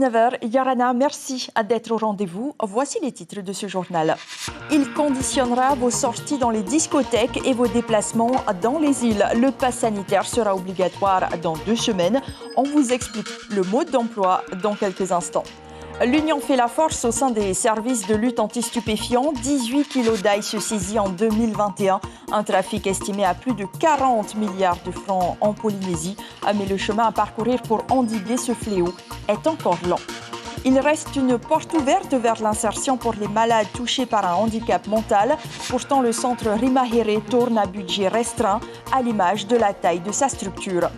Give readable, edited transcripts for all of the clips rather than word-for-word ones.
19h, Yarana, merci d'être au rendez-vous. Voici les titres de ce journal. Il conditionnera vos sorties dans les discothèques et vos déplacements dans les îles. Le pass sanitaire sera obligatoire dans 2 semaines. On vous explique le mode d'emploi dans quelques instants. L'Union fait la force au sein des services de lutte anti-stupéfiants. 18 kilos d'ail se saisit en 2021. Un trafic estimé à plus de 40 milliards de francs en Polynésie. Mais le chemin à parcourir pour endiguer ce fléau est encore long. Il reste une porte ouverte vers l'insertion pour les malades touchés par un handicap mental. Pourtant, le centre Rimahere tourne à budget restreint à l'image de la taille de sa structure.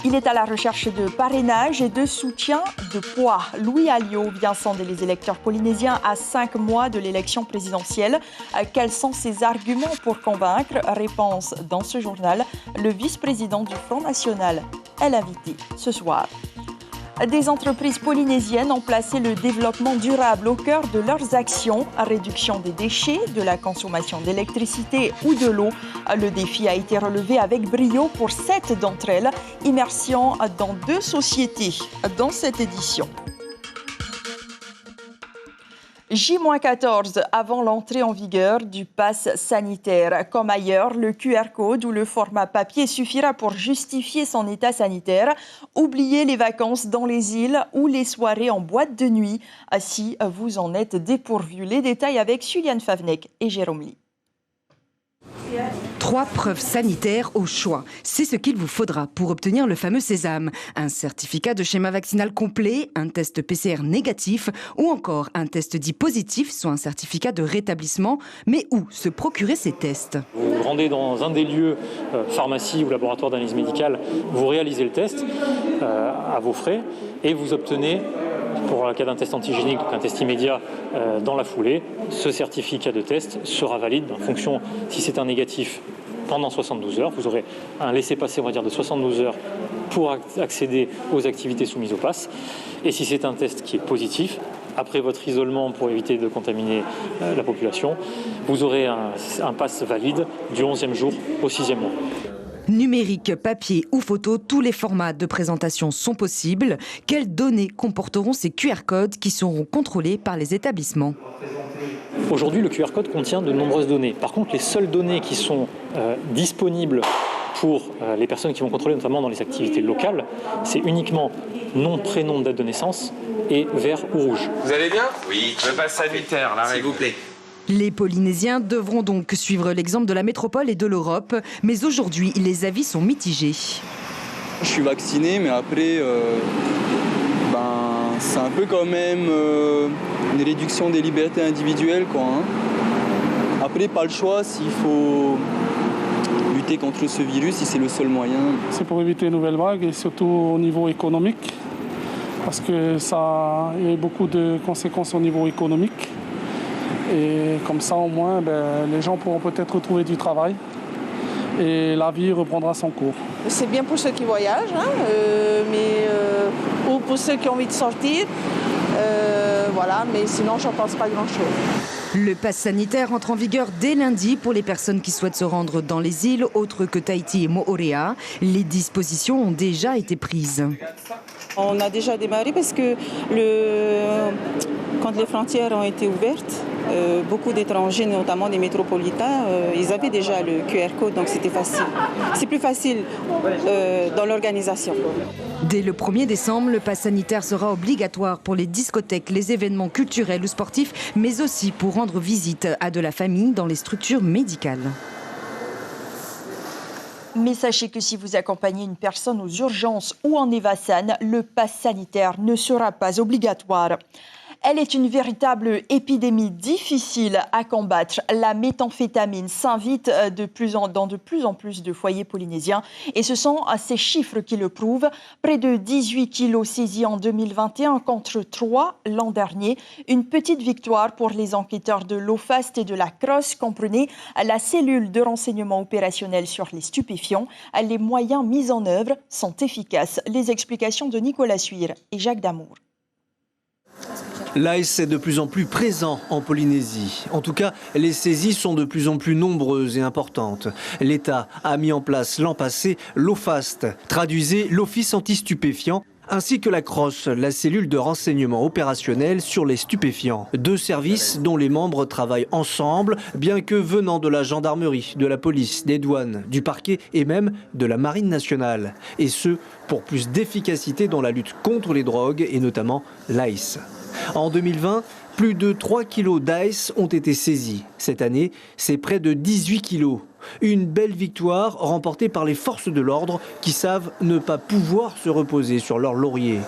Il est à la recherche de parrainage et de soutien de poids. Louis Alliot vient sonder les électeurs polynésiens à 5 mois de l'élection présidentielle. Quels sont ses arguments pour convaincre? Réponse dans ce journal. Le vice-président du Front National est l'invité ce soir. Des entreprises polynésiennes ont placé le développement durable au cœur de leurs actions. Réduction des déchets, de la consommation d'électricité ou de l'eau. Le défi a été relevé avec brio pour 7 d'entre elles. Immersion dans 2 sociétés dans cette édition. J-14 avant l'entrée en vigueur du pass sanitaire. Comme ailleurs, le QR code ou le format papier suffira pour justifier son état sanitaire. Oubliez les vacances dans les îles ou les soirées en boîte de nuit si vous en êtes dépourvu. Les détails avec Juliane Favnek et Jérôme Lee. 3 preuves sanitaires au choix. C'est ce qu'il vous faudra pour obtenir le fameux sésame. Un certificat de schéma vaccinal complet, un test PCR négatif ou encore un test dit positif, soit un certificat de rétablissement. Mais où se procurer ces tests? Vous vous rendez dans un des lieux, pharmacie ou laboratoire d'analyse médicale, vous réalisez le test à vos frais et vous obtenez, pour le cas d'un test antigénique, donc un test immédiat dans la foulée, ce certificat de test sera valide en fonction, si c'est un négatif, pendant 72 heures. Vous aurez un laissez-passer, on va dire, de 72 heures pour accéder aux activités soumises au pass. Et si c'est un test qui est positif, après votre isolement pour éviter de contaminer la population, vous aurez un pass valide du 11e jour au 6e mois. Numérique, papier ou photo, tous les formats de présentation sont possibles. Quelles données comporteront ces QR codes qui seront contrôlés par les établissements? Aujourd'hui, le QR code contient de nombreuses données. Par contre, les seules données qui sont disponibles pour les personnes qui vont contrôler, notamment dans les activités locales, c'est uniquement nom, prénom, date de naissance et vert ou rouge. Vous allez bien? Oui. Le pass sanitaire, là, s'il vous plaît. Les Polynésiens devront donc suivre l'exemple de la métropole et de l'Europe. Mais aujourd'hui, les avis sont mitigés. Je suis vacciné, mais après, c'est un peu quand même une réduction des libertés individuelles, quoi, hein. Après, pas le choix s'il faut lutter contre ce virus, si c'est le seul moyen. C'est pour éviter une nouvelle vague et surtout au niveau économique, parce que ça a eu beaucoup de conséquences au niveau économique. Et comme ça, au moins, les gens pourront peut-être retrouver du travail et la vie reprendra son cours. C'est bien pour ceux qui voyagent, ou pour ceux qui ont envie de sortir. Voilà, mais sinon, j'en pense pas grand-chose. Le pass sanitaire entre en vigueur dès lundi pour les personnes qui souhaitent se rendre dans les îles autres que Tahiti et Moorea. Les dispositions ont déjà été prises. On a déjà démarré parce que quand les frontières ont été ouvertes, beaucoup d'étrangers, notamment des métropolitains, ils avaient déjà le QR code, donc c'était facile. C'est plus facile dans l'organisation. Dès le 1er décembre, le pass sanitaire sera obligatoire pour les discothèques, les événements culturels ou sportifs, mais aussi pour rendre visite à de la famille dans les structures médicales. Mais sachez que si vous accompagnez une personne aux urgences ou en Evasan, le pass sanitaire ne sera pas obligatoire. Elle est une véritable épidémie difficile à combattre. La méthamphétamine s'invite dans de plus en plus de foyers polynésiens. Et ce sont ces chiffres qui le prouvent. Près de 18 kilos saisis en 2021 contre 3 l'an dernier. Une petite victoire pour les enquêteurs de l'OFAST et de la CROSS. Comprenez la cellule de renseignement opérationnel sur les stupéfiants. Les moyens mis en œuvre sont efficaces. Les explications de Nicolas Suire et Jacques Damour. L'AS est de plus en plus présent en Polynésie. En tout cas, les saisies sont de plus en plus nombreuses et importantes. L'État a mis en place l'an passé l'OFAST, traduisez l'Office anti-stupéfiant, ainsi que la CROSS, la cellule de renseignement opérationnel sur les stupéfiants. 2 services dont les membres travaillent ensemble, bien que venant de la gendarmerie, de la police, des douanes, du parquet et même de la marine nationale. Et ce, pour plus d'efficacité dans la lutte contre les drogues et notamment l'ICE. En 2020, plus de 3 kilos d'ICE ont été saisis. Cette année, c'est près de 18 kilos. Une belle victoire remportée par les forces de l'ordre qui savent ne pas pouvoir se reposer sur leur laurier.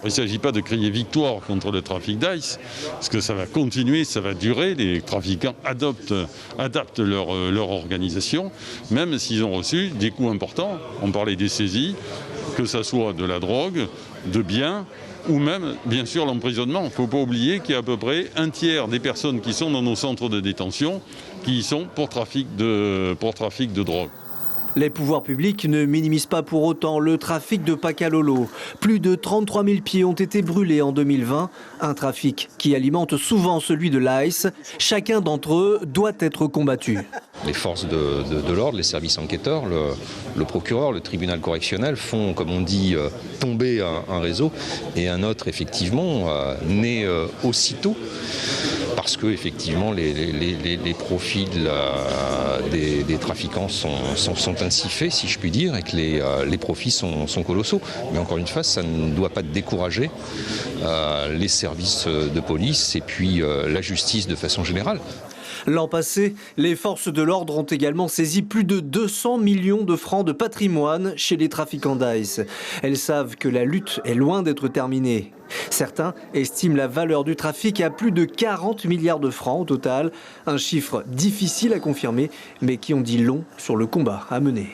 Il ne s'agit pas de crier victoire contre le trafic d'ICE, parce que ça va continuer, ça va durer. Les trafiquants adaptent leur organisation, même s'ils ont reçu des coups importants. On parlait des saisies, que ce soit de la drogue, de biens, ou même, bien sûr, l'emprisonnement. Il ne faut pas oublier qu'il y a à peu près un tiers des personnes qui sont dans nos centres de détention qui y sont pour trafic de drogue. Les pouvoirs publics ne minimisent pas pour autant le trafic de Pacalolo. Plus de 33 000 pieds ont été brûlés en 2020. Un trafic qui alimente souvent celui de l'ICE. Chacun d'entre eux doit être combattu. Les forces de l'ordre, les services enquêteurs, le procureur, le tribunal correctionnel font, comme on dit, tomber un réseau. Et un autre, effectivement, naît aussitôt. Parce que effectivement les profils des trafiquants sont ainsi faits, si je puis dire, et que les profits sont colossaux. Mais encore une fois, ça ne doit pas décourager les services de police et puis la justice de façon générale. L'an passé, les forces de l'ordre ont également saisi plus de 200 millions de francs de patrimoine chez les trafiquants d'ICE. Elles savent que la lutte est loin d'être terminée. Certains estiment la valeur du trafic à plus de 40 milliards de francs au total. Un chiffre difficile à confirmer, mais qui en dit long sur le combat à mener.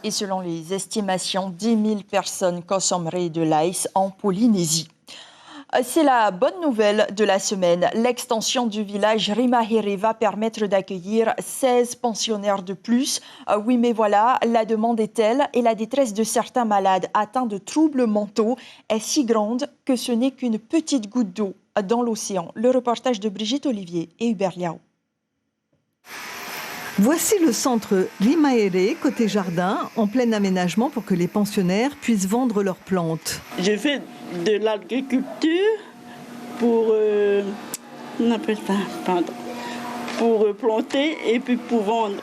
Et selon les estimations, 10 000 personnes consommeraient de l'ICE en Polynésie. C'est la bonne nouvelle de la semaine. L'extension du village Rimahiri va permettre d'accueillir 16 pensionnaires de plus. Oui, mais voilà, la demande est telle et la détresse de certains malades atteints de troubles mentaux est si grande que ce n'est qu'une petite goutte d'eau dans l'océan. Le reportage de Brigitte Olivier et Hubert Liao. Voici le centre Rimahiri, côté jardin, en plein aménagement pour que les pensionnaires puissent vendre leurs plantes. Je fais de l'agriculture pour, on appelle ça, pour planter et puis pour vendre.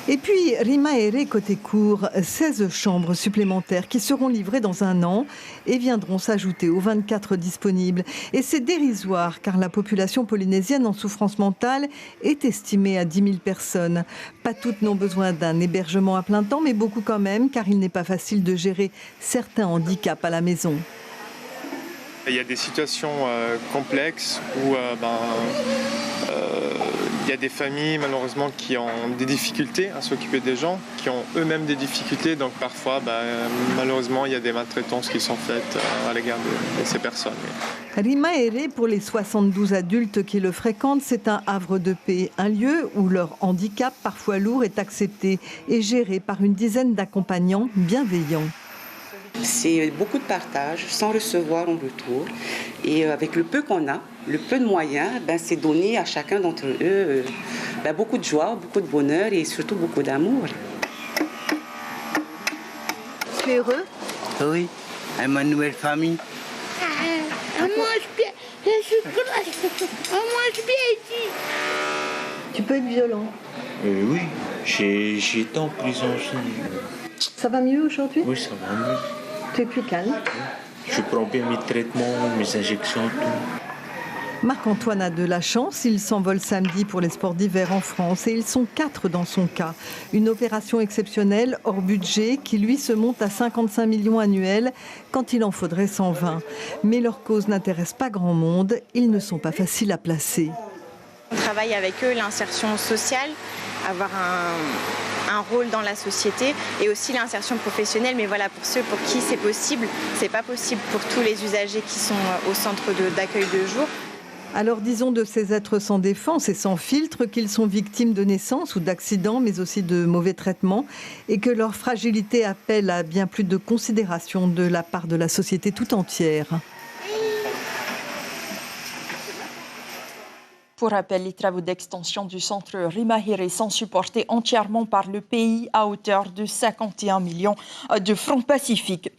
Et puis Rimahiri, côté court, 16 chambres supplémentaires qui seront livrées dans un an et viendront s'ajouter aux 24 disponibles. Et c'est dérisoire car la population polynésienne en souffrance mentale est estimée à 10 000 personnes. Pas toutes n'ont besoin d'un hébergement à plein temps, mais beaucoup quand même, car il n'est pas facile de gérer certains handicaps à la maison. Il y a des situations complexes où il y a des familles malheureusement qui ont des difficultés à s'occuper des gens, qui ont eux-mêmes des difficultés. Donc parfois, malheureusement, il y a des maltraitances qui sont faites à l'égard de ces personnes. Rimahiri, pour les 72 adultes qui le fréquentent, c'est un havre de paix, un lieu où leur handicap, parfois lourd, est accepté et géré par une dizaine d'accompagnants bienveillants. C'est beaucoup de partage, sans recevoir en retour. Et avec le peu qu'on a, le peu de moyens, c'est donné à chacun d'entre eux beaucoup de joie, beaucoup de bonheur et surtout beaucoup d'amour. Tu es heureux? Oui, à ma nouvelle famille. On mange bien, on mange bien ici. Tu peux être violent? Oui, j'ai été en prison aussi. Ça va mieux aujourd'hui? Oui, ça va mieux. Tu es plus calme? Je prends bien mes traitements, mes injections, tout. Marc-Antoine a de la chance, il s'envole samedi pour les sports d'hiver en France et ils sont 4 dans son cas. Une opération exceptionnelle, hors budget, qui lui se monte à 55 millions annuels quand il en faudrait 120. Mais leur cause n'intéresse pas grand monde, ils ne sont pas faciles à placer. On travaille avec eux l'insertion sociale, avoir un rôle dans la société et aussi l'insertion professionnelle. Mais voilà, pour ceux pour qui c'est possible, c'est pas possible pour tous les usagers qui sont au centre d'accueil de jour. Alors disons de ces êtres sans défense et sans filtre qu'ils sont victimes de naissance ou d'accidents, mais aussi de mauvais traitements, et que leur fragilité appelle à bien plus de considération de la part de la société tout entière. Pour rappel, les travaux d'extension du centre Rimahire sont supportés entièrement par le pays à hauteur de 51 millions de francs pacifiques.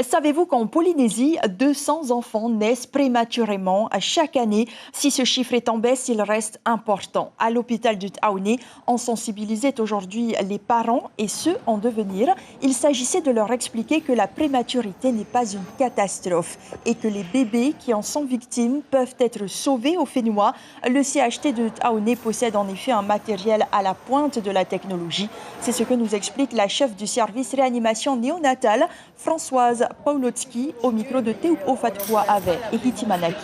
Savez-vous qu'en Polynésie, 200 enfants naissent prématurément chaque année? Si ce chiffre est en baisse, il reste important. À l'hôpital du Taoné, on sensibilisait aujourd'hui les parents et ceux en devenir. Il s'agissait de leur expliquer que la prématurité n'est pas une catastrophe et que les bébés qui en sont victimes peuvent être sauvés au Fénois. Le CHT de Taoné possède en effet un matériel à la pointe de la technologie. C'est ce que nous explique la chef du service réanimation néonatale, Françoise Paulotsky, au micro de Teupo Fatkoua Ave et Hiti Manaki.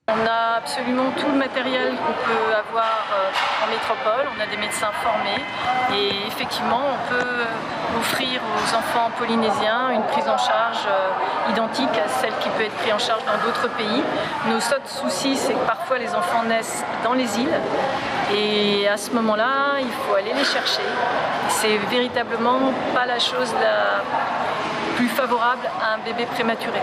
On a absolument tout le matériel qu'on peut avoir en métropole, on a des médecins formés et effectivement on peut offrir aux enfants polynésiens une prise en charge identique à celle qui peut être prise en charge dans d'autres pays. Nos seuls soucis, c'est que parfois les enfants naissent dans les îles et à ce moment-là, il faut aller les chercher. C'est véritablement pas la chose la plus favorable à un bébé prématuré.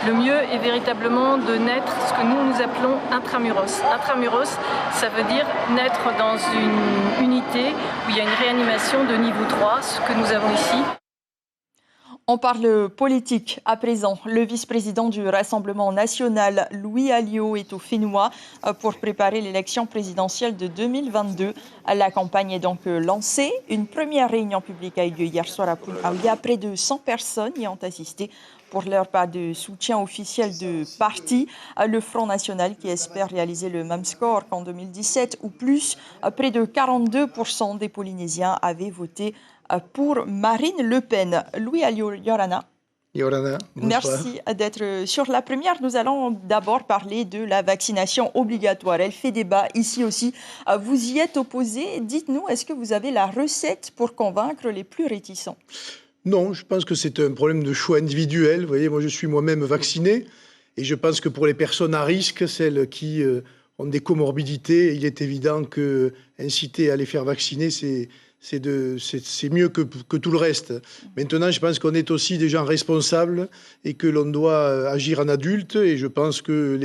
Le mieux est véritablement de naître ce que nous appelons intramuros. Intramuros, ça veut dire naître dans une unité où il y a une réanimation de niveau 3, ce que nous avons ici. On parle politique à présent. Le vice-président du Rassemblement national, Louis Alliot, est au Fénois pour préparer l'élection présidentielle de 2022. La campagne est donc lancée. Une première réunion publique a eu lieu hier soir à Punaouia. Près de 100 personnes y ont assisté. Pour l'heure, pas de soutien officiel de parti. Le Front National qui espère réaliser le même score qu'en 2017 ou plus. Près de 42% des Polynésiens avaient voté pour Marine Le Pen. Louis Alliot, Yorana. Yorana, merci d'être sur la première. Nous allons d'abord parler de la vaccination obligatoire. Elle fait débat ici aussi. Vous y êtes opposé. Dites-nous, est-ce que vous avez la recette pour convaincre les plus réticents? Non, je pense que c'est un problème de choix individuel. Vous voyez, moi je suis moi-même vacciné et je pense que pour les personnes à risque, celles qui ont des comorbidités, il est évident que inciter à les faire vacciner, c'est mieux que tout le reste. Maintenant, je pense qu'on est aussi des gens responsables et que l'on doit agir en adulte. Et je pense que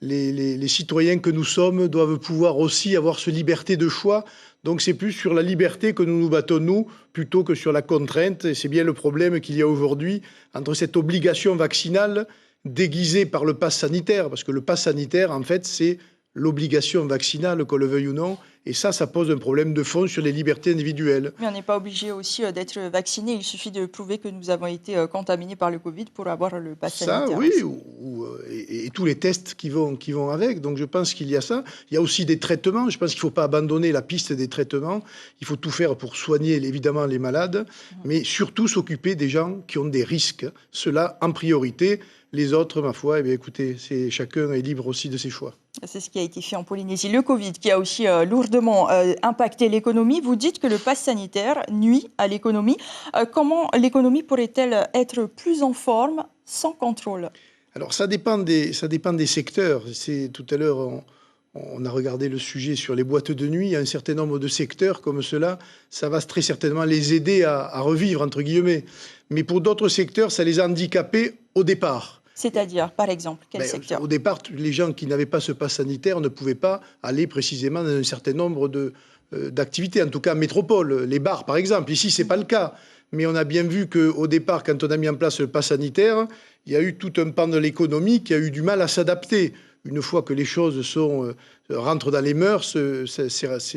les citoyens que nous sommes doivent pouvoir aussi avoir cette liberté de choix. Donc c'est plus sur la liberté que nous nous battons, nous, plutôt que sur la contrainte. Et c'est bien le problème qu'il y a aujourd'hui entre cette obligation vaccinale déguisée par le pass sanitaire. Parce que le pass sanitaire, en fait, c'est l'obligation vaccinale, qu'on le veuille ou non. Et ça pose un problème de fond sur les libertés individuelles. Mais on n'est pas obligé aussi d'être vacciné. Il suffit de prouver que nous avons été contaminés par le Covid pour avoir le pass sanitaire. Ça, oui, et tous les tests qui vont avec. Donc je pense qu'il y a ça. Il y a aussi des traitements. Je pense qu'il ne faut pas abandonner la piste des traitements. Il faut tout faire pour soigner évidemment les malades, mais surtout s'occuper des gens qui ont des risques. Cela en priorité. Les autres, ma foi, eh bien, écoutez, chacun est libre aussi de ses choix. C'est ce qui a été fait en Polynésie. Le Covid qui a aussi lourdement impacté l'économie. Vous dites que le pass sanitaire nuit à l'économie. Comment l'économie pourrait-elle être plus en forme sans contrôle? Alors ça dépend des secteurs. Tout à l'heure, on a regardé le sujet sur les boîtes de nuit. Il y a un certain nombre de secteurs comme cela. Ça va très certainement les aider à revivre, entre guillemets. Mais pour d'autres secteurs, ça les a handicapés au départ. C'est-à-dire, par exemple, quel secteur? Au départ, les gens qui n'avaient pas ce pass sanitaire ne pouvaient pas aller précisément dans un certain nombre d'activités, en tout cas métropole, les bars par exemple. Ici, ce n'est pas le cas. Mais on a bien vu qu'au départ, quand on a mis en place le pass sanitaire, il y a eu tout un pan de l'économie qui a eu du mal à s'adapter. Une fois que les choses rentrent dans les mœurs,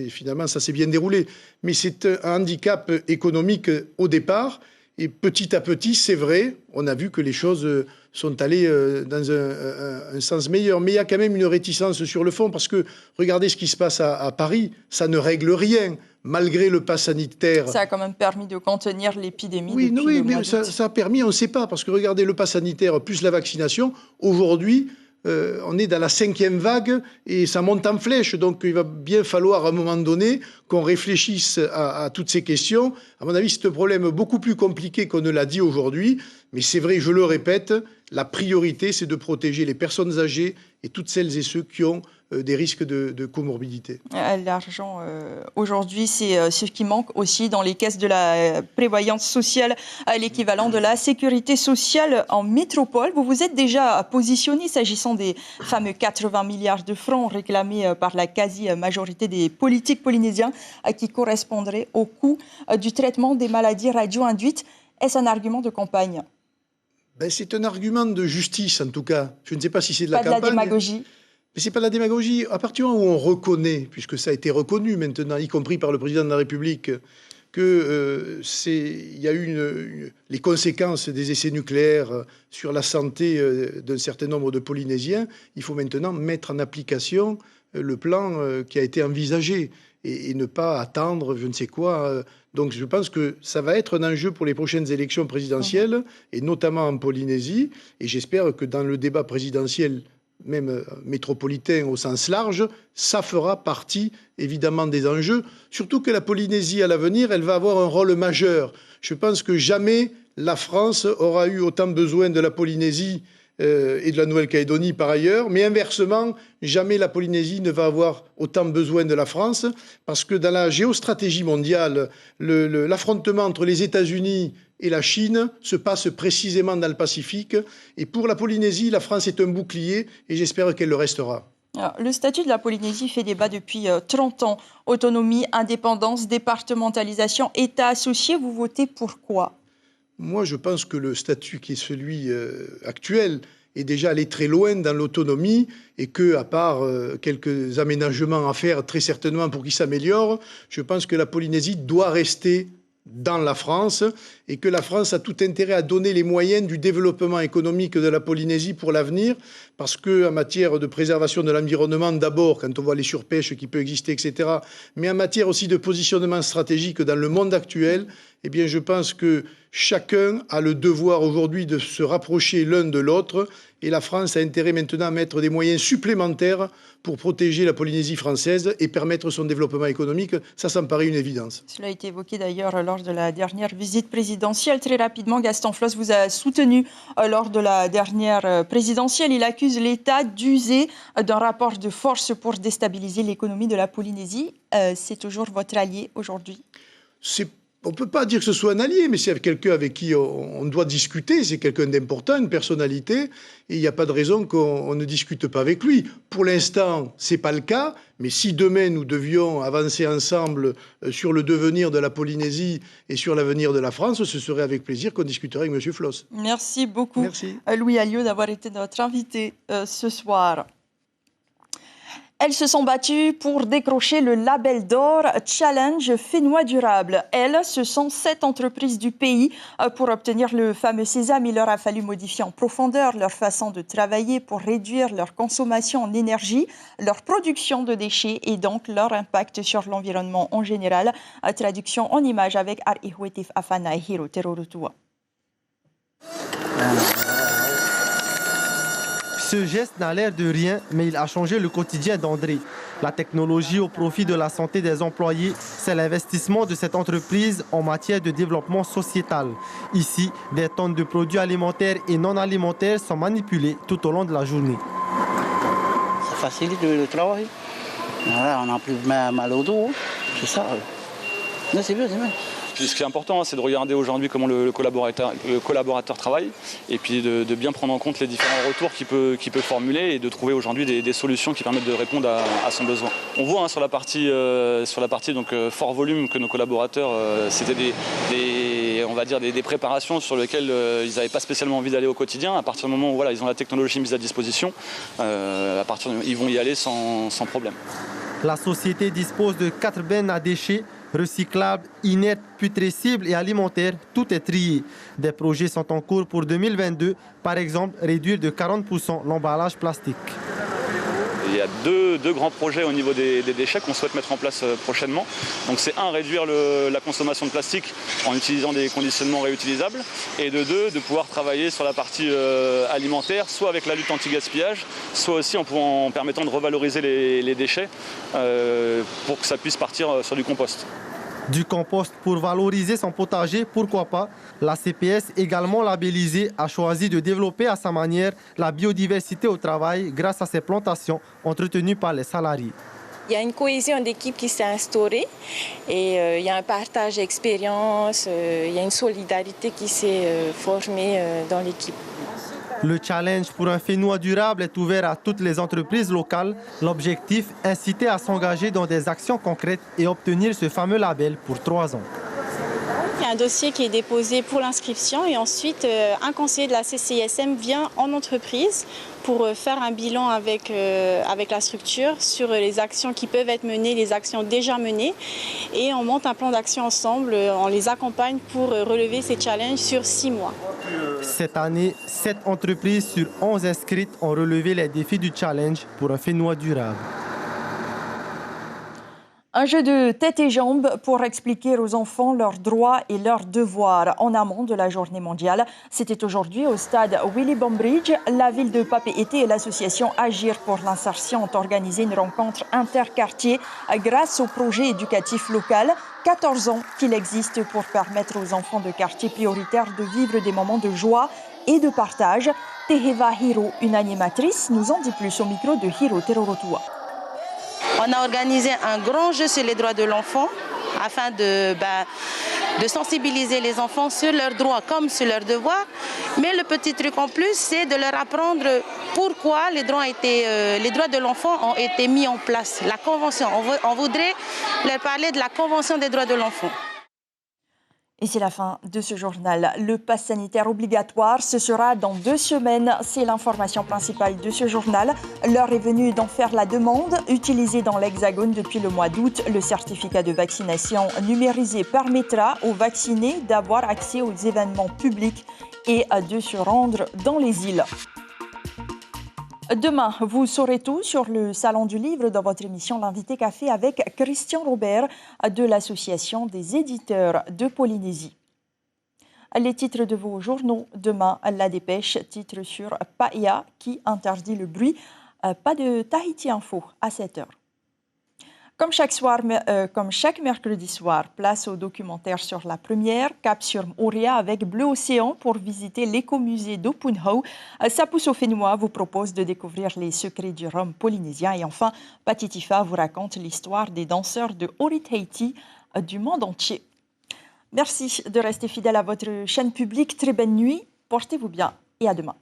finalement, ça s'est bien déroulé. Mais c'est un handicap économique au départ. Et petit à petit, c'est vrai, on a vu que les choses sont allées dans un sens meilleur. Mais il y a quand même une réticence sur le fond, parce que regardez ce qui se passe à Paris, ça ne règle rien, malgré le pass sanitaire. Ça a quand même permis de contenir l'épidémie. Oui, mais ça a permis, on ne sait pas, parce que regardez le pass sanitaire plus la vaccination, aujourd'hui, on est dans la 5e vague et ça monte en flèche. Donc il va bien falloir à un moment donné qu'on réfléchisse à toutes ces questions. À mon avis, c'est un problème beaucoup plus compliqué qu'on ne l'a dit aujourd'hui. Mais c'est vrai, je le répète, la priorité, c'est de protéger les personnes âgées et toutes celles et ceux qui ont des risques de comorbidité. L'argent, aujourd'hui, c'est ce qui manque aussi dans les caisses de la prévoyance sociale, l'équivalent de la sécurité sociale en métropole. Vous vous êtes déjà positionné s'agissant des fameux 80 milliards de francs réclamés par la quasi-majorité des politiques polynésiens qui correspondraient au coût du traitement des maladies radio-induites. Est-ce un argument de campagne ? C'est un argument de justice, en tout cas. Je ne sais pas si c'est de la campagne. Pas de la démagogie. Mais ce n'est pas de la démagogie. À partir du moment où on reconnaît, puisque ça a été reconnu maintenant, y compris par le président de la République, qu'il y a eu les conséquences des essais nucléaires sur la santé d'un certain nombre de Polynésiens, il faut maintenant mettre en application le plan qui a été envisagé et ne pas attendre je ne sais quoi. Donc je pense que ça va être un enjeu pour les prochaines élections présidentielles, et notamment en Polynésie. Et j'espère que dans le débat présidentiel, même métropolitain au sens large, ça fera partie évidemment des enjeux. Surtout que la Polynésie, à l'avenir, elle va avoir un rôle majeur. Je pense que jamais la France aura eu autant besoin de la Polynésie et de la Nouvelle-Calédonie par ailleurs, mais inversement, jamais la Polynésie ne va avoir autant besoin de la France, parce que dans la géostratégie mondiale, l'affrontement entre les États-Unis et la Chine se passe précisément dans le Pacifique, et pour la Polynésie, la France est un bouclier, et j'espère qu'elle le restera. Alors, le statut de la Polynésie fait débat depuis 30 ans. Autonomie, indépendance, départementalisation, État associé, vous votez pour quoi ? Moi, je pense que le statut qui est celui actuel est déjà allé très loin dans l'autonomie, et que, à part quelques aménagements à faire très certainement pour qu'il s'améliore, je pense que la Polynésie doit rester dans la France, et que la France a tout intérêt à donner les moyens du développement économique de la Polynésie pour l'avenir, parce qu'en matière de préservation de l'environnement, d'abord, quand on voit les surpêches qui peuvent exister, etc., mais en matière aussi de positionnement stratégique dans le monde actuel, eh bien, je pense que chacun a le devoir aujourd'hui de se rapprocher l'un de l'autre, et la France a intérêt maintenant à mettre des moyens supplémentaires pour protéger la Polynésie française et permettre son développement économique. Ça me paraît une évidence. Cela a été évoqué d'ailleurs lors de la dernière visite présidentielle. Très rapidement, Gaston Floss vous a soutenu lors de la dernière présidentielle. Il accuse l'État d'user d'un rapport de force pour déstabiliser l'économie de la Polynésie. C'est toujours votre allié aujourd'hui ? On ne peut pas dire que ce soit un allié, mais c'est quelqu'un avec qui on doit discuter. C'est quelqu'un d'important, une personnalité, et il n'y a pas de raison qu'on ne discute pas avec lui. Pour l'instant, ce n'est pas le cas, mais si demain nous devions avancer ensemble sur le devenir de la Polynésie et sur l'avenir de la France, ce serait avec plaisir qu'on discuterait avec M. Floss. Merci beaucoup, Merci. Louis Alliot, d'avoir été notre invité ce soir. Elles se sont battues pour décrocher le label d'or Challenge Fénois Durable. Elles, ce sont 7 entreprises du pays. Pour obtenir le fameux sésame, il leur a fallu modifier en profondeur leur façon de travailler pour réduire leur consommation en énergie, leur production de déchets et donc leur impact sur l'environnement en général. Traduction en images avec Ar-Ihwetif Afana Hiro Terorutua. Ce geste n'a l'air de rien, mais il a changé le quotidien d'André. La technologie au profit de la santé des employés, c'est l'investissement de cette entreprise en matière de développement sociétal. Ici, des tonnes de produits alimentaires et non alimentaires sont manipulés tout au long de la journée. Ça facilite le travail. Voilà, on n'a plus mal au dos. C'est ça. Non, c'est bien, c'est bien. Ce qui est important, c'est de regarder aujourd'hui comment le collaborateur travaille, et puis de bien prendre en compte les différents retours qu'il peut formuler, et de trouver aujourd'hui des solutions qui permettent de répondre à son besoin. On voit sur la partie donc, fort volume que nos collaborateurs, c'était des préparations sur lesquelles ils n'avaient pas spécialement envie d'aller au quotidien. À partir du moment où ils ont la technologie mise à disposition, ils vont y aller sans problème. La société dispose de 4 bennes à déchets, recyclables, inertes, putrescibles et alimentaires. Tout est trié. Des projets sont en cours pour 2022. Par exemple, réduire de 40% l'emballage plastique. Il y a deux grands projets au niveau des déchets qu'on souhaite mettre en place prochainement. Donc c'est réduire la consommation de plastique en utilisant des conditionnements réutilisables, et de pouvoir travailler sur la partie alimentaire, soit avec la lutte anti-gaspillage, soit aussi en permettant de revaloriser les déchets pour que ça puisse partir sur du compost. Du compost pour valoriser son potager, pourquoi pas? La CPS, également labellisée, a choisi de développer à sa manière la biodiversité au travail grâce à ses plantations entretenues par les salariés. Il y a une cohésion d'équipe qui s'est instaurée et il y a un partage d'expérience, il y a une solidarité qui s'est formée dans l'équipe. Le challenge pour un Fénois durable est ouvert à toutes les entreprises locales. L'objectif, inciter à s'engager dans des actions concrètes et obtenir ce fameux label pour 3 ans. Il y a un dossier qui est déposé pour l'inscription et ensuite un conseiller de la CCISM vient en entreprise pour faire un bilan avec la structure sur les actions qui peuvent être menées, les actions déjà menées et on monte un plan d'action ensemble, on les accompagne pour relever ces challenges sur 6 mois. Cette année, 7 entreprises sur 11 inscrites ont relevé les défis du challenge pour un Fénois durable. Un jeu de tête et jambes pour expliquer aux enfants leurs droits et leurs devoirs en amont de la journée mondiale. C'était aujourd'hui au stade Willy Bombridge. La ville de Papeete et l'association Agir pour l'insertion ont organisé une rencontre interquartier grâce au projet éducatif local. 14 ans qu'il existe pour permettre aux enfants de quartiers prioritaires de vivre des moments de joie et de partage. Teheva Hiro, une animatrice, nous en dit plus au micro de Hiro Terorotua. On a organisé un grand jeu sur les droits de l'enfant afin de sensibiliser les enfants sur leurs droits comme sur leurs devoirs. Mais le petit truc en plus, c'est de leur apprendre pourquoi les droits de l'enfant ont été mis en place. La Convention, on voudrait leur parler de la Convention des droits de l'enfant. Et c'est la fin de ce journal. Le pass sanitaire obligatoire, ce sera dans 2 semaines. C'est l'information principale de ce journal. L'heure est venue d'en faire la demande. Utilisé dans l'Hexagone depuis le mois d'août, le certificat de vaccination numérisé permettra aux vaccinés d'avoir accès aux événements publics et de se rendre dans les îles. Demain, vous saurez tout sur le Salon du Livre dans votre émission L'Invité Café avec Christian Robert de l'Association des éditeurs de Polynésie. Les titres de vos journaux. Demain, La Dépêche, titre sur Paia qui interdit le bruit. Pas de Tahiti Info à 7h. Comme chaque mercredi soir, place au documentaire sur la première, cap sur Moorea avec Bleu Océan pour visiter l'écomusée d'Opunhau. Sapouso Fénois vous propose de découvrir les secrets du rhum polynésien. Et enfin, Patitifa vous raconte l'histoire des danseurs de Oritaiti du monde entier. Merci de rester fidèle à votre chaîne publique. Très bonne nuit, portez-vous bien et à demain.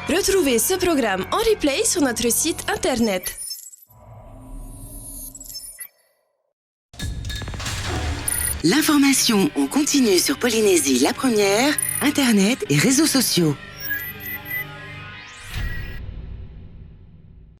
Retrouvez ce programme en replay sur notre site internet. L'information en continu sur Polynésie la première, internet et réseaux sociaux.